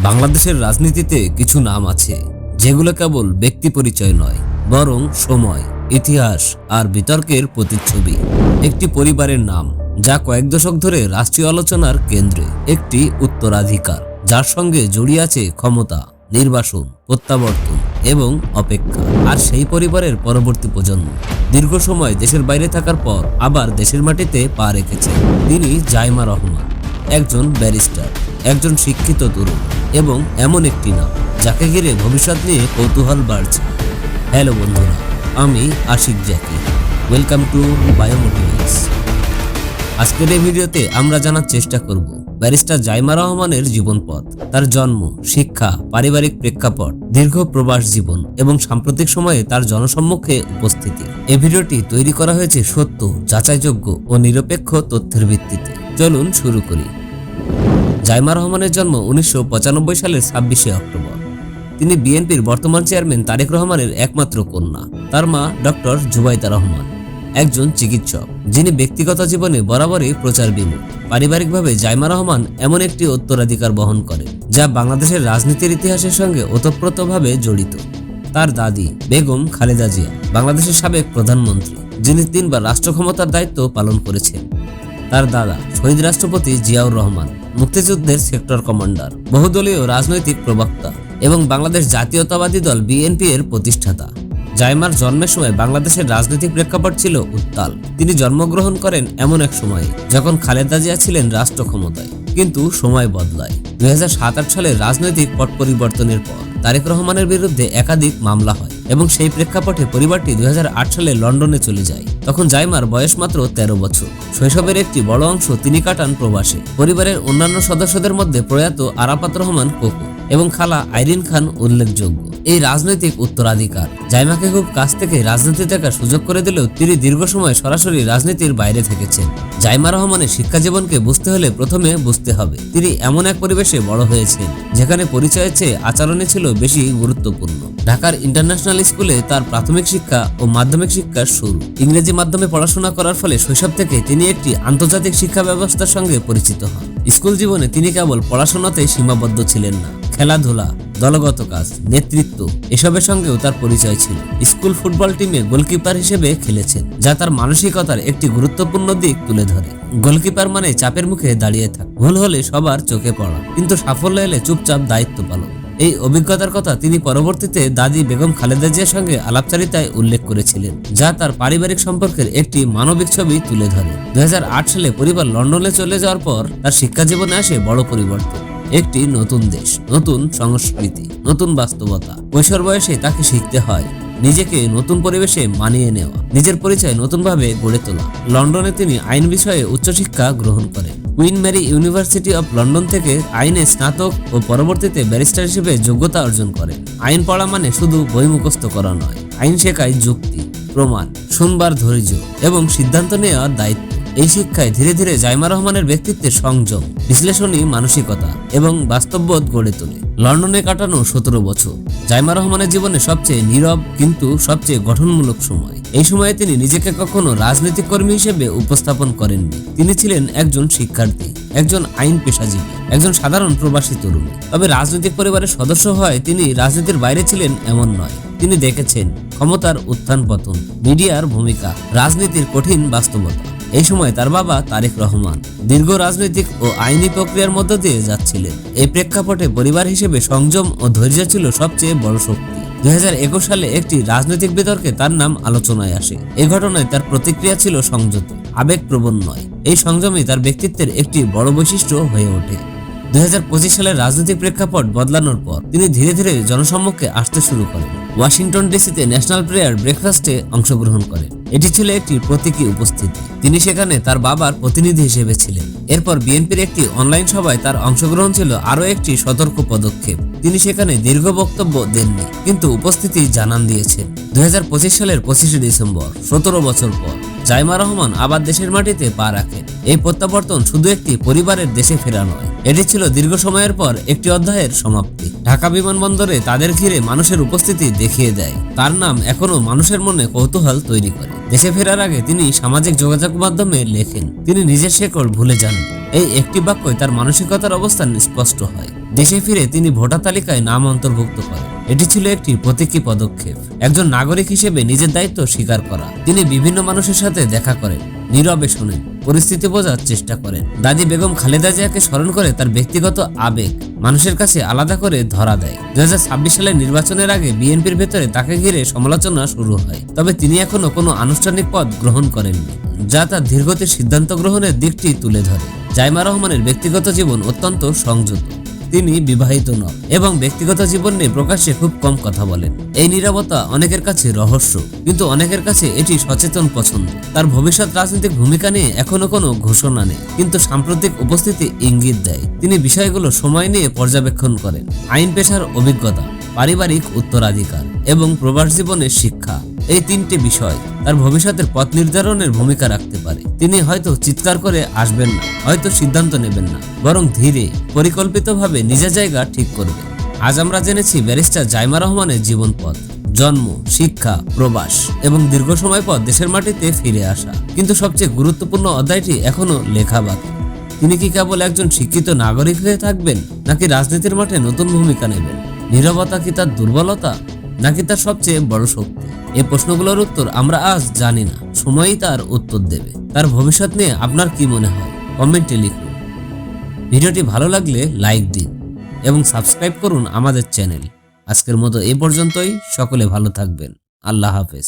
বাংলাদেশের রাজনীতিতে কিছু নাম আছে যেগুলো কেবল ব্যক্তি পরিচয় নয়, বরং সময়, ইতিহাস আর বিতর্কের প্রতিচ্ছবি। একটি পরিবারের নাম যা কয়েক দশক ধরে রাষ্ট্রীয় আলোচনার কেন্দ্রে, একটি উত্তরাধিকার যার সঙ্গে জড়িয়ে আছে ক্ষমতা, নির্বাসন, প্রত্যাবর্তন এবং অপেক্ষা। আর সেই পরিবারের পরবর্তী প্রজন্ম দীর্ঘ সময় দেশের বাইরে থাকার পর আবার দেশের মাটিতে পা রেখেছে। তিনি জাইমা রহমান, একজন ব্যারিস্টার, একজন শিক্ষিত তরুণ এবং এমন একটি নাম যাকে ঘিরে ভবিষ্যৎ নিয়ে কৌতূহল বাড়ছে। হ্যালো বন্ধুরা, আমি Ashik Zakir. Welcome to Biomotivates. আজকের এই ভিডিওতে আমরা জানার চেষ্টা করব ব্যারিস্টার জাইমা রহমানের জীবনপথ, তার জন্ম, শিক্ষা, পারিবারিক প্রেক্ষাপট, দীর্ঘ প্রবাস জীবন এবং সাম্প্রতিক সময়ে তার জনসম্মুখে উপস্থিতি। এই ভিডিওটি তৈরি করা হয়েছে সত্য, যাচাইযোগ্য ও নিরপেক্ষ তথ্যের ভিত্তিতে। চলুন শুরু করি। জাইমা রহমানের জন্ম 1995 সালের 26শে অক্টোবর। তিনি বিএনপির বর্তমান চেয়ারম্যান তারেক রহমানের একমাত্র কন্যা। তার মা ডক্টর জুবাইদা রহমান, একজন চিকিৎসক যিনি ব্যক্তিগত জীবনে বরাবরই প্রচার বিমুখ। পারিবারিকভাবে জাইমা রহমান এমন একটি উত্তরাধিকার বহন করেন যা বাংলাদেশের রাজনীতির ইতিহাসের সঙ্গে ওতপ্রোতভাবে জড়িত। তার দাদি বেগম খালেদা জিয়া বাংলাদেশের সাবেক প্রধানমন্ত্রী, যিনি 3 বার রাষ্ট্র ক্ষমতার দায়িত্ব পালন করেছেন। তার দাদা শহীদ রাষ্ট্রপতি জিয়াউর রহমান, মুক্তিযুদ্ধের সেক্টর কমান্ডার, বহুদলীয় রাজনৈতিক প্রবক্তা এবং বাংলাদেশ জাতীয়তাবাদী দল বিএনপি এর প্রতিষ্ঠাতা। জাইমার জন্মের সময় বাংলাদেশের রাজনৈতিক প্রেক্ষাপট ছিল উত্তাল। তিনি জন্মগ্রহণ করেন এমন এক সময়ে যখন খালেদা জিয়া ছিলেন রাষ্ট্র ক্ষমতায়। কিন্তু সময় বদলায়। 2007-8 সালে রাজনৈতিক পট পরিবর্তনের পর তারেক রহমানের বিরুদ্ধে একাধিক মামলা হয় এবং সেই প্রেক্ষাপটে পরিবারটি 2008 সালে লন্ডনে চলে যায়। তখন জাইমার বয়স মাত্র 13 বছর। শৈশবের একটি বড় অংশ তিনি কাটান প্রবাসে। পরিবারের অন্যান্য সদস্যদের মধ্যে প্রয়াত আরাফাত রহমান কোকো এবং খালা আইরিন খান উল্লেখযোগ্য। এই রাজনৈতিক উত্তরাধিকার জাইমাকে খুব কাছ থেকে রাজনীতি দেখার সুযোগ করে দিলেও তিনি দীর্ঘ সময় সরাসরি রাজনীতির বাইরে থেকেছেন। জাইমা রহমানের শিক্ষা জীবনকে বুঝতে হলে প্রথমে বুঝতে হবে তিনি এমন এক পরিবেশে বড় হয়েছেন যেখানে পরিচয়ের চেয়ে আচরণে ছিল বেশি গুরুত্বপূর্ণ। ঢাকার ইন্টারন্যাশনাল স্কুলে তার প্রাথমিক শিক্ষা ও মাধ্যমিক শিক্ষার শুরু। ইংরেজি মাধ্যমে পড়াশোনা করার ফলে শৈশব থেকে তিনি একটি আন্তর্জাতিক শিক্ষা ব্যবস্থার সঙ্গে পরিচিত হন। স্কুল জীবনে তিনি কেবল পড়াশোনাতেই সীমাবদ্ধ ছিলেন না, খেলাধুলা, দলগত কাজ, নেতৃত্ব এসবের সঙ্গেও তার পরিচয় ছিল। স্কুল ফুটবল টিমে গোলকিপার হিসেবে খেলেছেন, যা তার মানসিকতার একটি গুরুত্বপূর্ণ দিক তুলে ধরে। গোলকিপার মানে চাপের মুখে দাঁড়িয়ে থাকা, ভুল হলে সবার চোখে পড়া, কিন্তু সাফল্য এলে চুপচাপ দায়িত্ব পালন। এই অভিজ্ঞতার কথা তিনি পরবর্তীতে দাদি বেগম খালেদা জিয়ার সঙ্গে আলাপচারিতায় উল্লেখ করেছিলেন, যা তার পারিবারিক সম্পর্কের একটি মানবিক ছবি তুলে ধরে। 2008 সালে পরিবার লন্ডনে চলে যাওয়ার পর তার শিক্ষা জীবনে আসে বড় পরিবর্তন। একটি নতুন দেশ, নতুন সংস্কৃতি, নতুন বাস্তবতা। কৈশোর বয়সে তাকে শিখতে হয় নিজেকে নতুন পরিবেশে মানিয়ে নেওয়া, নিজের পরিচয় নতুনভাবে গড়ে তোলা। লন্ডনে তিনি আইন বিষয়ে উচ্চশিক্ষা গ্রহণ করেন। Queen Mary University of London থেকে আইনে স্নাতক ও পরবর্তীতে ব্যারিস্টার হিসেবে যোগ্যতা অর্জন করেন। আইন পড়া মানে শুধু বই মুখস্থ করা নয়, আইন শেখায় যুক্তি, প্রমাণ, শুনবার ধৈর্য এবং সিদ্ধান্ত নেওয়ার দায়িত্ব। এই শিক্ষায় ধীরে ধীরে জাইমা রহমানের ব্যক্তিত্বের সংযম, বিশ্লেষণী মানসিকতা এবং বাস্তববোধ গড়ে তোলে। লন্ডনে কাটানো 17 বছর জাইমা রহমানের জীবনে সবচেয়ে নীরব কিন্তু সবচেয়ে গঠনমূলক সময়। এই সময়ে তিনি নিজেকে কখনো রাজনৈতিক কর্মী হিসেবে উপস্থাপন করেননি। তিনি ছিলেন একজন শিক্ষার্থী, একজন আইন পেশাজীবী, একজন সাধারণ প্রবাসী তরুণী। তবে রাজনৈতিক পরিবারের সদস্য হয় তিনি রাজনীতির বাইরে ছিলেন এমন নয়। তিনি দেখেছেন ক্ষমতার উত্থান পতন, মিডিয়ার ভূমিকা, রাজনীতির কঠিন বাস্তবতা। এই সময় তার বাবা তারেক রহমান দীর্ঘ রাজনৈতিক ও আইনি প্রক্রিয়ার মধ্য দিয়ে যাচ্ছিলেন। এই প্রেক্ষাপটে পরিবার হিসেবে সংযম ও ধৈর্য ছিল সবচেয়ে বড় শক্তি। 2021 সালে একটি রাজনৈতিক বিতর্কে তার নাম আলোচনায় আসে। এই ঘটনায় তার প্রতিক্রিয়া ছিল সংযত, আবেগপ্রবণ নয়। এই সংযমই তার ব্যক্তিত্বের একটি বড় বৈশিষ্ট্য হয়ে ওঠে। 2025 সালের রাজনৈতিক প্রেক্ষাপট বদলানোর পর তিনি ধীরে ধীরে জনসম্মুখে আসতে শুরু করেন। ওয়াশিংটন ডিসিতে ন্যাশনাল প্রেয়ার ব্রেকফাস্টে অংশগ্রহণ করেন। এটি ছিল একটি প্রতীকী উপস্থিতি। তিনি সেখানে তার বাবার প্রতিনিধি হিসেবে ছিলেন। এরপর বিএনপির একটি অনলাইন সভায় তার অংশগ্রহণ ছিল আরও একটি সতর্ক পদক্ষেপ। তিনি সেখানে দীর্ঘ বক্তব্য দেননি, কিন্তু উপস্থিতি জানান দিয়েছেন। 2025 সালের 25শে ডিসেম্বর, 17 বছর পর জাইমা রহমান আবার দেশের মাটিতে পা রাখেন। এই প্রত্যাবর্তন শুধু একটি পরিবারের দেশে ফেরা নয়, এটি ছিল দীর্ঘ সময়ের পর একটি অধ্যায়ের সমাপ্তি। ঢাকা বিমানবন্দরে তাদের ঘিরে মানুষের উপস্থিতি দেখিয়ে দেয় তার নাম এখনো মানুষের মনে কৌতূহল তৈরি করে। দেশে ফেরার আগে তিনি সামাজিক যোগাযোগ মাধ্যমে লেখেন, তিনি নিজের শেকড় ভুলে যান। এই একটি বাক্যই তার মানসিকতার অবস্থান স্পষ্ট হয়। দেশে ফিরে তিনি ভোটার তালিকায় নাম অন্তর্ভুক্ত করেন। এটি ছিল একটি প্রতীকী পদক্ষেপ, একজন নাগরিক হিসেবে নিজের দায়িত্ব স্বীকার করা। তিনি বিভিন্ন মানুষের সাথে দেখা করেন, নীরবে শোনেন, পরিস্থিতি বোঝার চেষ্টা করেন। দাদি বেগম খালেদা জিয়াকে স্মরণ করে তার ব্যক্তিগত আবেগ মানুষের কাছে আলাদা করে ধরা দেয়। 2026 সালের নির্বাচনের আগে বিএনপির ভেতরে তাকে ঘিরে সমালোচনা শুরু হয়, তবে তিনি এখনো কোনো আনুষ্ঠানিক পদ গ্রহণ করেননি, যা তার ধীরগতির সিদ্ধান্ত গ্রহণের দিকটি তুলে ধরে। জাইমা রহমানের ব্যক্তিগত জীবন অত্যন্ত সংযত। তিনি বিবাহিত নন এবং ব্যক্তিগত জীবন নিয়ে প্রকাশ্যে খুব কম কথা বলেন। এই নীরবতা অনেকের কাছে রহস্য, কিন্তু অনেকের কাছে এটি সচেতন পছন্দ। তার ভবিষ্যৎ রাজনৈতিক ভূমিকা নিয়ে এখনো কোনো ঘোষণা নেই, কিন্তু সাম্প্রতিক উপস্থিতি ইঙ্গিত দেয় তিনি বিষয়গুলো সময় নিয়ে পর্যবেক্ষণ করেন। আইন পেশার অভিজ্ঞতা, পারিবারিক উত্তরাধিকার এবং প্রবাস জীবনের শিক্ষা, এই তিনটি বিষয় তার ভবিষ্যতের পথ নির্ধারণের ভূমিকা রাখতে পারে। তিনি হয়তো চিৎকার করে আসবেন না, হয়তো সিদ্ধান্ত নেবেন না, বরং ধীরে পরিকল্পিতভাবে নিজের জায়গা ঠিক করবে। আজ আমরা জেনেছি ব্যারিস্টার জাইমা রহমানের জীবন পথ, জন্ম, শিক্ষা, প্রবাস এবং দীর্ঘ সময় পর দেশের মাটিতে ফিরে আসা। কিন্তু সবচেয়ে গুরুত্বপূর্ণ অধ্যায়টি এখনো লেখা বাকি। তিনি কি কেবল একজন শিক্ষিত নাগরিক হয়ে থাকবেন, নাকি রাজনীতির মাঠে নতুন ভূমিকা নেবেন? নীরবতা কি তার দুর্বলতা, নাকি তার সবচেয়ে বড় শক্তি? এই প্রশ্নগুলোর উত্তর আমরা আজ জানি না, সময়ই তার উত্তর দেবে। তার ভবিষ্যৎ নিয়ে আপনার কি মনে হয় কমেন্টে লিখুন। ভিডিওটি ভালো লাগলে লাইক দিন এবং সাবস্ক্রাইব করুন আমাদের চ্যানেল। আজকের মতো এ পর্যন্তই। সকলে ভালো থাকবেন। আল্লাহ হাফেজ।